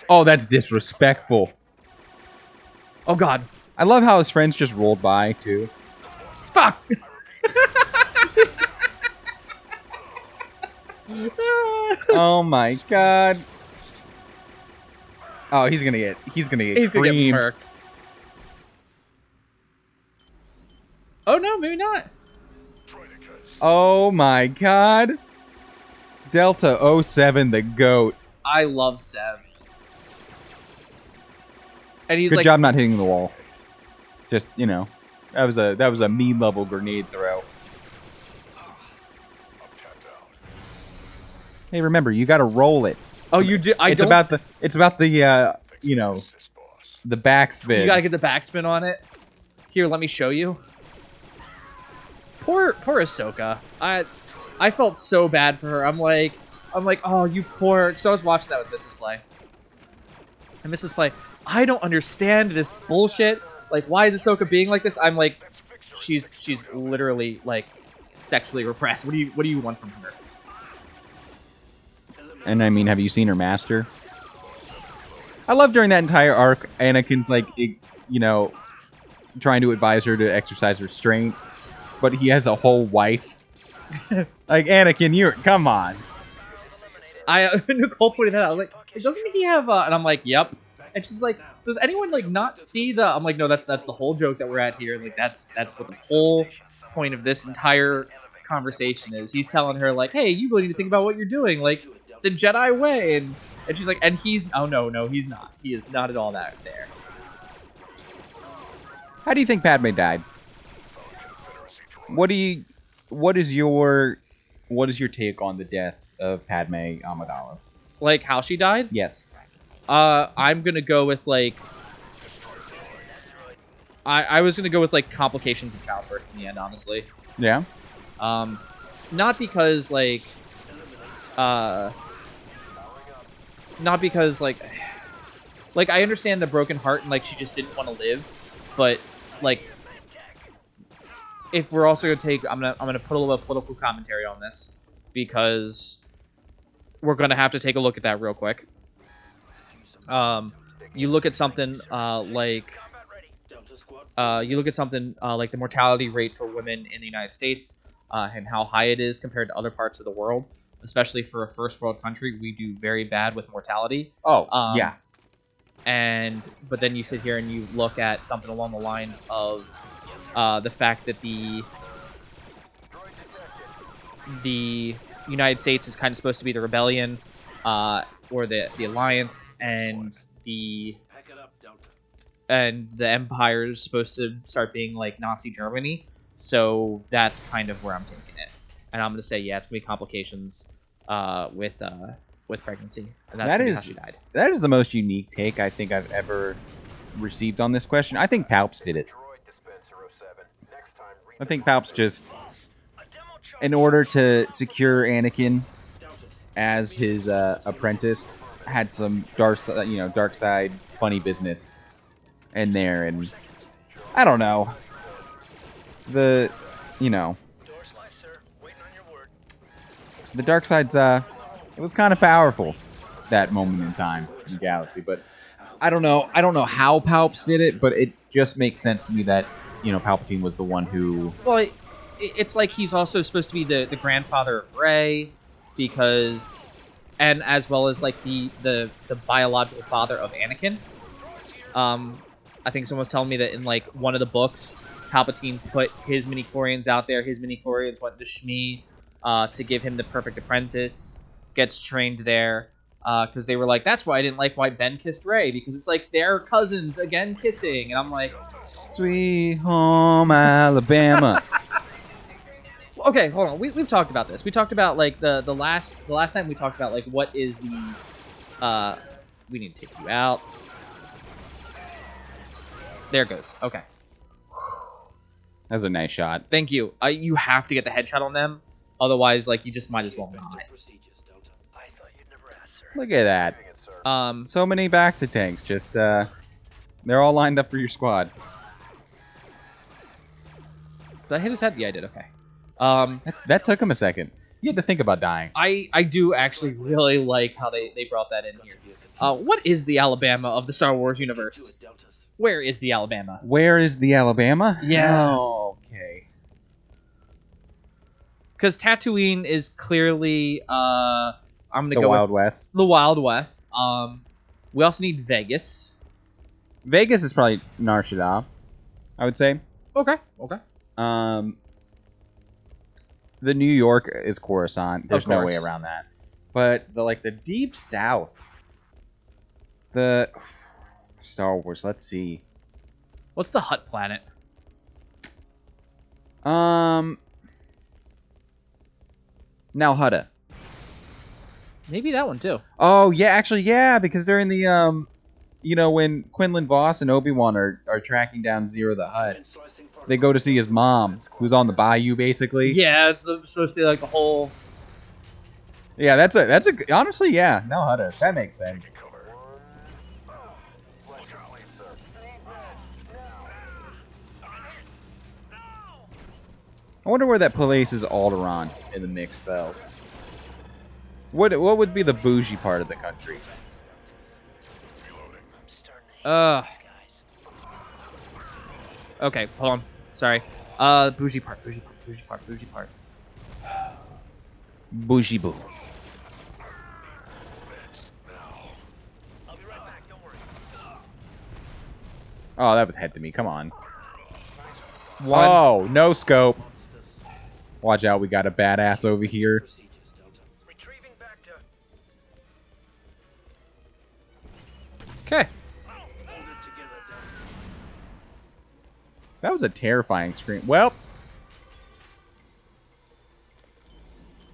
Oh, that's disrespectful. Oh God. I love how his friends just rolled by, too. Fuck! Oh my god. Oh, he's gonna get He's gonna get creamed. murked. Oh no, maybe not. Oh my god. Delta 07, the GOAT. I love Sev. And he's Good like, job not hitting the wall. Just, you know, that was a mean level grenade throw. Hey, remember, you got to roll it. oh, you do. It's about the you know, the backspin. You gotta get the backspin on it. Here, let me show you. Poor Ahsoka. I felt so bad for her. I'm like, oh, you poor. So I was watching that with Mrs. Play. And Mrs. Play, I don't understand this bullshit. Like, why is Ahsoka being like this? I'm like, she's literally like sexually repressed. What do you want from her? And I mean, have you seen her master? I love during that entire arc, Anakin's like, you know, trying to advise her to exercise restraint, but he has a whole wife. Like, Anakin, come on. Nicole pointed that out. I was like, doesn't he have? And I'm like, yep. And she's like, does anyone like not see the? I'm like, no, that's the whole joke that we're at here. Like, that's what the whole point of this entire conversation is. He's telling her like, hey, you really need to think about what you're doing, like the Jedi way, and she's like, and he's, oh no, he's not. He is not at all that there. How do you think Padme died? What is your take on the death of Padme Amidala? Like how she died? Yes. I'm gonna go with like, I was gonna go with like complications of childbirth in the end, honestly. Yeah. Not because like, not because like I understand the broken heart and like she just didn't want to live, but like, if we're also gonna take, I'm gonna put a little bit of political commentary on this because we're gonna have to take a look at that real quick. You look at something like the mortality rate for women in the United States and how high it is compared to other parts of the world, especially for a first world country. We do very bad with mortality. Oh, yeah. But then you sit here and you look at something along the lines of the fact that the United States is kind of supposed to be the rebellion, or the alliance, and the empire is supposed to start being like Nazi Germany. So that's kind of where I'm taking it, and I'm gonna say it's gonna be complications with pregnancy, and that's gonna be how she died. That is the most unique take I think I've ever received on this question. I think Palps did it. I think Palps just, in order to secure Anakin as his apprentice, had some dark side funny business in there, and I don't know. The dark side's it was kind of powerful that moment in time in the galaxy, but I don't know how Palps did it, but it just makes sense to me that Palpatine was the one who. Well, it's like he's also supposed to be the grandfather of Rey, because, and as well as like the biological father of Anakin. I think someone was telling me that in like one of the books, Palpatine put his midi-chlorians out there. His midi-chlorians went to Shmi to give him the perfect apprentice. Gets trained there because they were like, that's why I didn't like why Ben kissed Rey, because it's like they're cousins again kissing, and I'm like, sweet home Alabama. Okay, hold on. We've talked about this. We talked about like the last time we talked about like what is the we need to take you out. There it goes. Okay. That was a nice shot. Thank you. You have to get the headshot on them, otherwise like you just might as well not. Look at that. So many back to tanks. Just they're all lined up for your squad. Did I hit his head? Yeah, I did. Okay. That took him a second. You had to think about dying. I do actually really like how they brought that in here. What is the Alabama of the Star Wars universe? Where is the Alabama? Where is the Alabama? Yeah. Oh, okay. Because Tatooine is clearly I'm gonna The go Wild with West. the Wild West. We also need Vegas. Vegas is probably Nar Shaddaa, I would say. Okay. The New York is Coruscant. There's Of no course. way around that. But the deep south, the Star Wars. Let's see. What's the Hutt planet? Nalhutta. Maybe that one too. Oh yeah, actually yeah, because during the when Quinlan Voss and Obi-Wan are tracking down Zero the Hutt, they go to see his mom, who's on the bayou basically. Yeah, it's supposed to be like the whole. Yeah, that's a honestly, yeah, Nalhutta. That makes sense. I wonder where that places Alderaan in the mix, though. What would be the bougie part of the country? Okay, hold on. Sorry. Bougie part. Bougie boo. Oh, that was head to me. Come on. Whoa, no scope. Watch out, we got a badass over here. Okay. That was a terrifying scream. Well,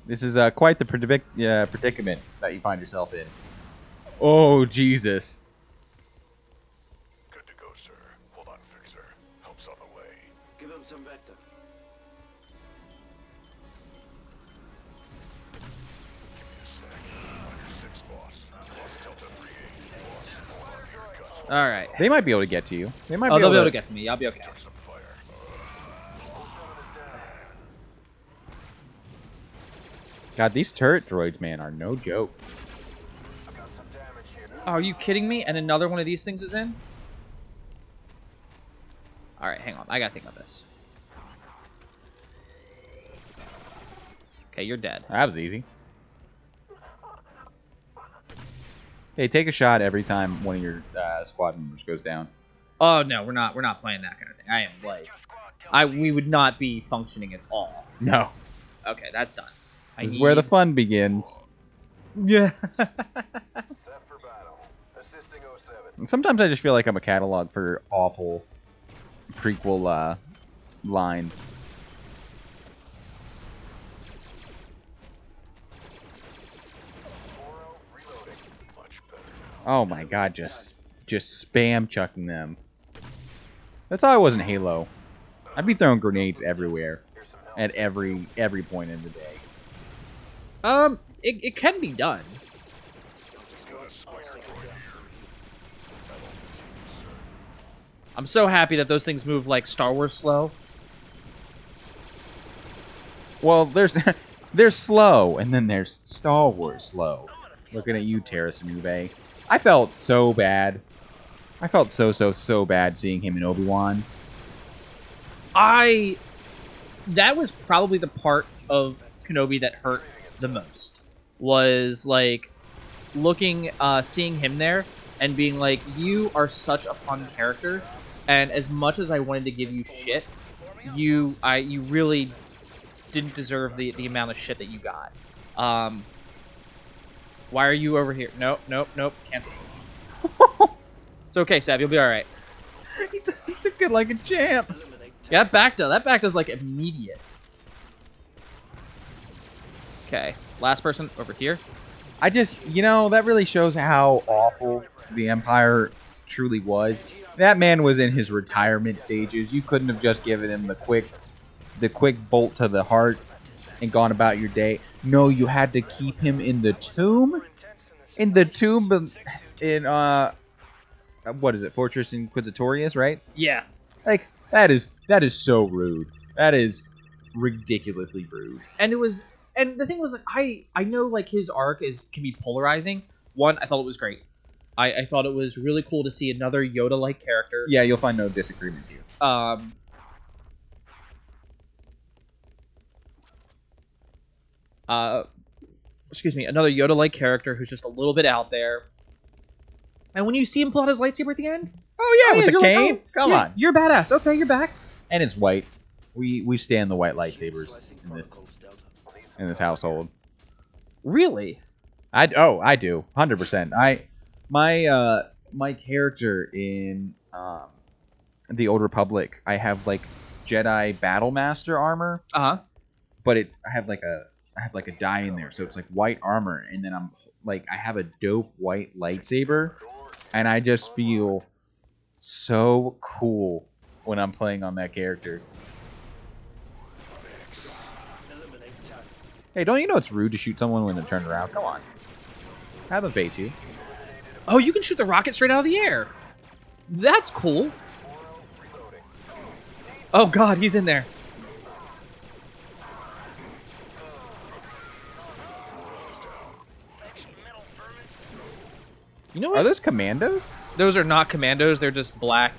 this is quite the predicament that you find yourself in. Oh, Jesus. Good to go, sir. Hold on, Fixer. Help's on the way. Give him some vector. All right. They might be able to get to you. They might Oh, be they'll able be able to get to me. I'll be okay. God, these turret droids, man, are no joke. Oh, are you kidding me? And another one of these things is in? All right, hang on. I gotta think about this. Okay, you're dead. That was easy. Hey, take a shot every time one of your squad members goes down. Oh no, we're not playing that kind of thing. I am like, we would not be functioning at all. No. Okay, that's done. This is where the fun begins. Yeah. Sometimes I just feel like I'm a catalog for awful prequel lines. Oh my god, just spam chucking them. That's how I was in Halo. I'd be throwing grenades everywhere at every point in the day. It can be done. I'm so happy that those things move like Star Wars slow. Well, there's slow, and then there's Star Wars slow. Looking at you, Terrace Mouvet. I felt so bad. I felt so bad seeing him in Obi-Wan. That was probably the part of Kenobi that hurt the most. Was like seeing him there and being like, you are such a fun character, and as much as I wanted to give you shit, you really didn't deserve the amount of shit that you got. Why are you over here? Nope. Cancel. It's okay, Sav. You'll be all right. He took it like a champ. Yeah, that back does like immediate. Okay, last person over here. I just, that really shows how awful the Empire truly was. That man was in his retirement stages. You couldn't have just given him the quick bolt to the heart and gone about your day. No, you had to keep him in the tomb. In the tomb, in what is it, Fortress Inquisitorius, right? Yeah. Like that is so rude. That is ridiculously rude. And it was and the thing was, like, I know, like, his arc can be polarizing. One, I thought it was great. I thought it was really cool to see another Yoda-like character. Yeah, you'll find no disagreements here. Excuse me, another Yoda-like character who's just a little bit out there. And when you see him pull out his lightsaber at the end, Oh yeah, with the you're like, cane. oh, Come yeah, on. you're badass. Okay, you're back. And it's white. We stand the white lightsabers in this household. Really? I do 100%. My character in the Old Republic, I have like Jedi Battle Master armor, Uh-huh. but I have like a dye in there, so it's like white armor, and then I'm like I have a dope white lightsaber, and I just feel so cool when I'm playing on that character. Hey, don't you know it's rude to shoot someone when they're turned around? Come on. Have them face you. Oh, you can shoot the rocket straight out of the air. That's cool. Oh god, he's in there. You know Are what? those Commandos? Those are not Commandos. They're just black.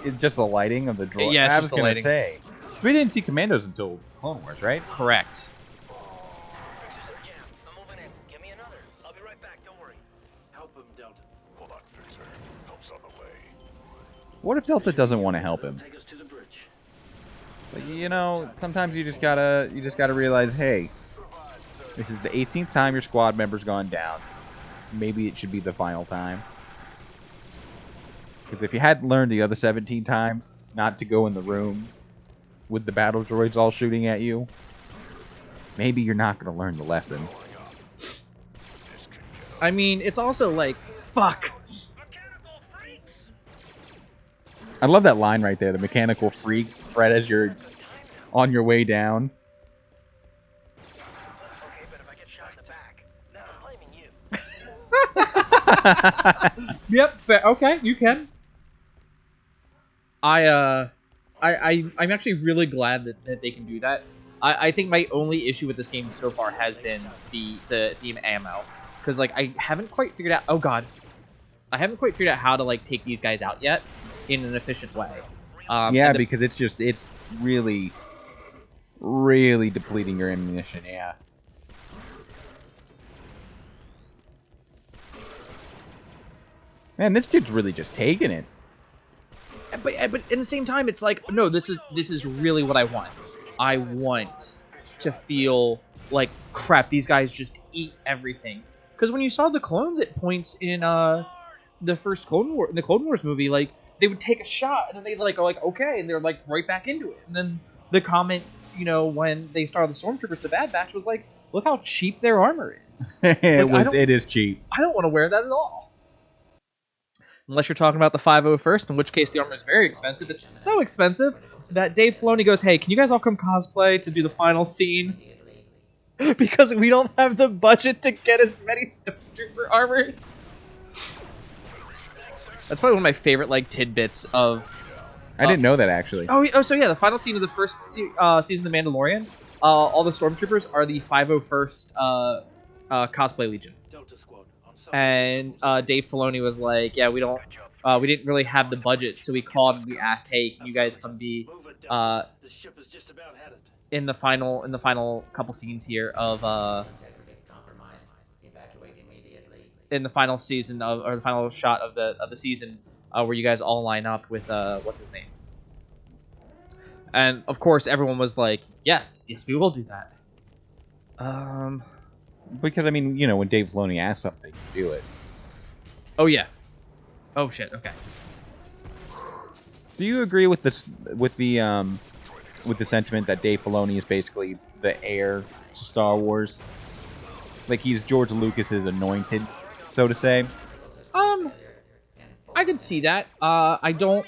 It's just the lighting of the droid. Yeah, it's I just was the gonna lighting. say. We didn't see Commandos until Clone Wars, right? Correct. Yeah, I'm moving in. Give me another. I'll be right back. Don't worry. Help him, Delta. Hold on, Fixer. Help's on the way. What if Delta doesn't want to help him? Take us to the bridge. Like, you know, sometimes you just gotta realize, hey, this is the 18th time your squad member's gone down. Maybe it should be the final time. Because if you hadn't learned the other 17 times not to go in the room with the battle droids all shooting at you, maybe you're not going to learn the lesson. I mean, it's also like, fuck. I love that line right there, the mechanical freaks, right as you're on your way down. Okay, but if I get shot in the back, now I'm blaming you. Yep. Okay, you can. I'm actually really glad that they can do that. I think my only issue with this game so far has been the ammo, because like I haven't quite figured out. Oh god, I haven't quite figured out how to like take these guys out yet in an efficient way. Yeah, because it's really, really depleting your ammunition. Yeah. Man, this dude's really just taking it. But at the same time, it's like, no, this is really what I want. I want to feel like crap. These guys just eat everything. Because when you saw the clones at points in the first Clone Wars movie, like they would take a shot and then they'd like go like okay, and they're like right back into it. And then the comment, you know, when they started the Stormtroopers, the Bad Batch, was like, look how cheap their armor is. It is cheap. I don't want to wear that at all. Unless you're talking about the 501st, in which case the armor is very expensive. It's so expensive that Dave Filoni goes, hey, can you guys all come cosplay to do the final scene? Because we don't have the budget to get as many Stormtrooper armors. That's probably one of my favorite like tidbits of... I didn't know that, actually. Oh, so yeah, the final scene of the first season of The Mandalorian, all the Stormtroopers are the 501st Cosplay Legion. And Dave Filoni was like, "Yeah, we didn't really have the budget, so we called and we asked, hey, can you guys come be in the final couple scenes here of in the final season of or the final shot of the season where you guys all line up with what's his name?" And of course, everyone was like, "Yes, we will do that." Because, I mean, you know, when Dave Filoni asks something, you do it. Oh, yeah. Oh, shit. Okay. Do you agree with this, with the sentiment that Dave Filoni is basically the heir to Star Wars? Like, he's George Lucas's anointed, so to say? I could see that. I don't